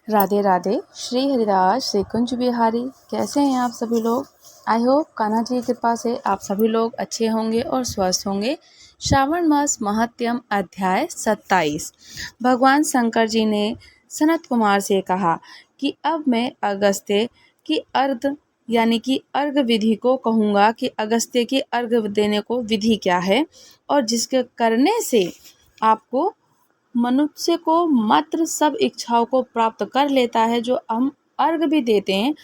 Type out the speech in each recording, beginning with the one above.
राधे राधे। श्री हरिदास श्री कुंज बिहारी। कैसे हैं आप सभी लोग? आई होप कान्हा जी की कृपा से आप सभी लोग अच्छे होंगे और स्वस्थ होंगे। श्रावण मास महात्म्य अध्याय 27। भगवान शंकर जी ने सनत कुमार से कहा कि अब मैं अगस्त्य की अर्घ यानी कि अर्घ विधि को कहूँगा कि अगस्त्य की अर्घ देने को विधि क्या है और जिसके करने से आपको मनुष्य को मात्र सब इच्छाओं को प्राप्त कर लेता है। जो हम अर्घ भी देते हैं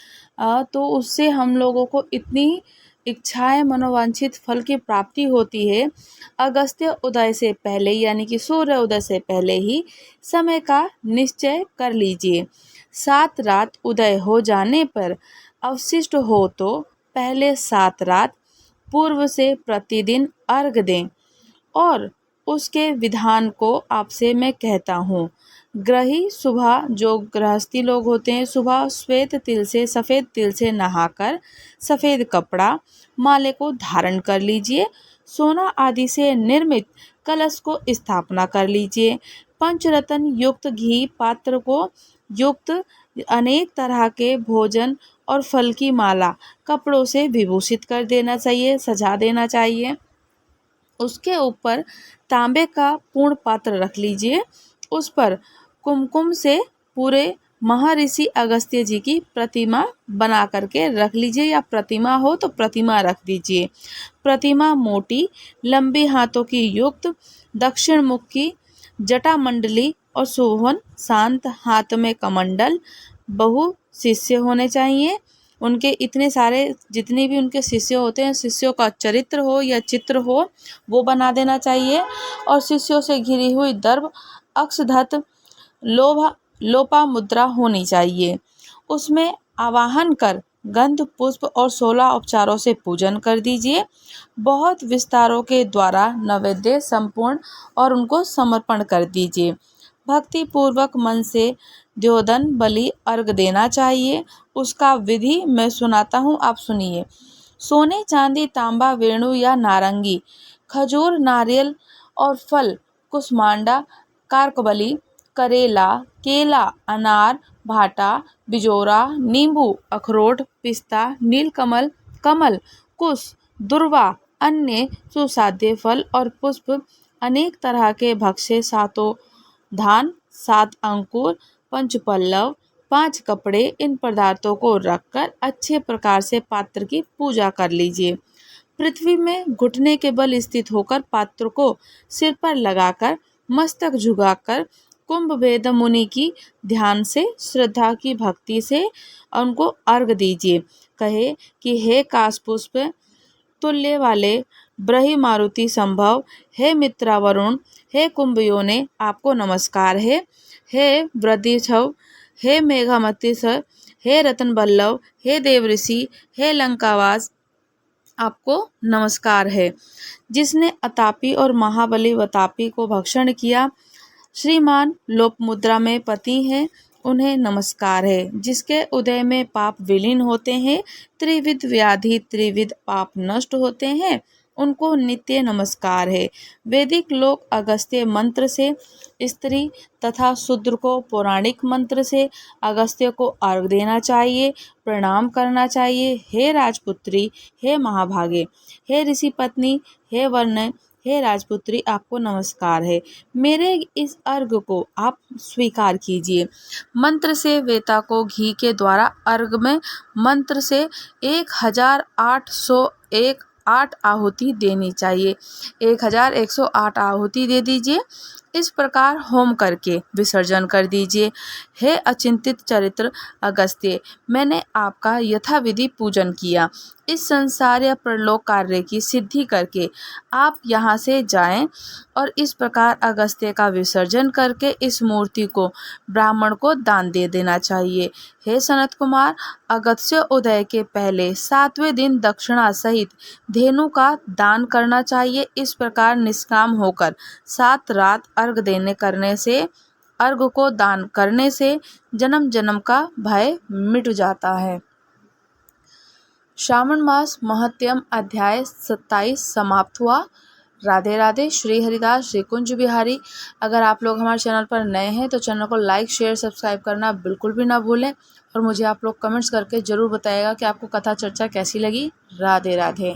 तो उससे हम लोगों को इतनी इच्छाएं मनोवांछित फल की प्राप्ति होती है। अगस्त्य उदय से पहले यानी कि सूर्य उदय से पहले ही समय का निश्चय कर लीजिए। 7 रात उदय हो जाने पर अवशिष्ट हो तो पहले 7 रात पूर्व से प्रतिदिन अर्घ दें और उसके विधान को आपसे मैं कहता हूँ। ग्रही सुबह जो गृहस्थी लोग होते हैं सुबह सफ़ेद तिल से नहाकर सफ़ेद कपड़ा माले को धारण कर लीजिए। सोना आदि से निर्मित कलश को स्थापना कर लीजिए। पंचरत्न युक्त घी पात्र को युक्त अनेक तरह के भोजन और फल की माला कपड़ों से विभूषित कर देना चाहिए, सजा देना चाहिए। उसके ऊपर तांबे का पूर्ण पात्र रख लीजिए। उस पर कुमकुम से पूरे महर्षि अगस्त्य जी की प्रतिमा बना करके रख लीजिए, या प्रतिमा हो तो प्रतिमा रख दीजिए। प्रतिमा मोटी लंबी हाथों की युक्त, दक्षिण मुख की, जटा मंडली और शोभन शांत, हाथ में कमंडल, बहु शिष्य होने चाहिए। उनके इतने सारे जितने भी उनके शिष्य होते हैं शिष्यों का चरित्र हो या चित्र हो वो बना देना चाहिए। और शिष्यों से घिरी हुई दर्भ अक्षधत लोपा मुद्रा होनी चाहिए। उसमें आवाहन कर गंध पुष्प और 16 उपचारों से पूजन कर दीजिए। बहुत विस्तारों के द्वारा नैवेद्य संपूर्ण और उनको समर्पण कर दीजिए। भक्ति पूर्वक मन से द्योदन बलि अर्घ देना चाहिए। उसका विधि मैं सुनाता हूँ, आप सुनिए। सोने चांदी तांबा वेणु या नारंगी, खजूर नारियल और फल कुसमांडा, कार्कबली, करेला, केला, अनार, भाटा, बिजोरा, नींबू, अखरोट, पिस्ता, नीलकमल, कमल, कुश, दुर्वा, अन्य सुसाध्य फल और पुष्प, अनेक तरह के भक्ष्य, सातों धान, 7 अंकुर, पंचपल्लव, 5 कपड़े, इन पदार्थों को रखकर अच्छे प्रकार से पात्र की पूजा कर लीजिए। पृथ्वी में घुटने के बल स्थित होकर पात्र को सिर पर लगाकर मस्तक झुकाकर कुंभभेद मुनि की ध्यान से श्रद्धा की भक्ति से उनको अर्घ दीजिए। कहे कि हे काशपुष्प तुल्य वाले ब्रही मारुति संभव, हे मित्रा वरुण, हे कुंभयोने आपको नमस्कार है। हे वृद्धिछव, हे मेघामती सर, हे रतन बल्लभ, हे देव ऋषि, हे लंकावास आपको नमस्कार है। जिसने अतापी और महाबली वतापी को भक्षण किया, श्रीमान लोप मुद्रा में पति हैं, उन्हें नमस्कार है। जिसके उदय में पाप विलीन होते हैं, त्रिविध व्याधि त्रिविध पाप नष्ट होते हैं, उनको नित्य नमस्कार है। वैदिक लोग अगस्त्य मंत्र से, स्त्री तथा शूद्र को पौराणिक मंत्र से अगस्त्य को अर्घ देना चाहिए, प्रणाम करना चाहिए। हे राजपुत्री, हे महाभागे, हे ऋषि पत्नी, हे वर्ण, हे राजपुत्री आपको नमस्कार है। मेरे इस अर्घ को आप स्वीकार कीजिए। मंत्र से वेता को घी के द्वारा अर्घ में मंत्र से 1808 आहुति देनी चाहिए। 1108 आहुति दे दीजिए। इस प्रकार होम करके विसर्जन कर दीजिए। हे अचिंतित चरित्र अगस्त्य, मैंने आपका यथाविधि पूजन किया। इस संसार या प्रलोक कार्य की सिद्धि करके आप यहाँ से जाएं और इस प्रकार अगस्त्य का विसर्जन करके इस मूर्ति को ब्राह्मण को दान दे देना चाहिए। हे सनत कुमार, अगस्त्य उदय के पहले 7वें दिन दक्षिणा सहित धेनु का दान करना चाहिए। इस प्रकार निष्काम होकर 7 रात अर्घ को दान करने से जन्म जन्म का भय मिट जाता है। श्रावण मास महात्म्य अध्याय 27 समाप्त हुआ। राधे राधे। श्री हरिदास श्री कुंज बिहारी। अगर आप लोग हमारे चैनल पर नए हैं तो चैनल को लाइक शेयर सब्सक्राइब करना बिल्कुल भी ना भूलें और मुझे आप लोग कमेंट्स करके ज़रूर बताइएगा कि आपको कथा चर्चा कैसी लगी। राधे राधे।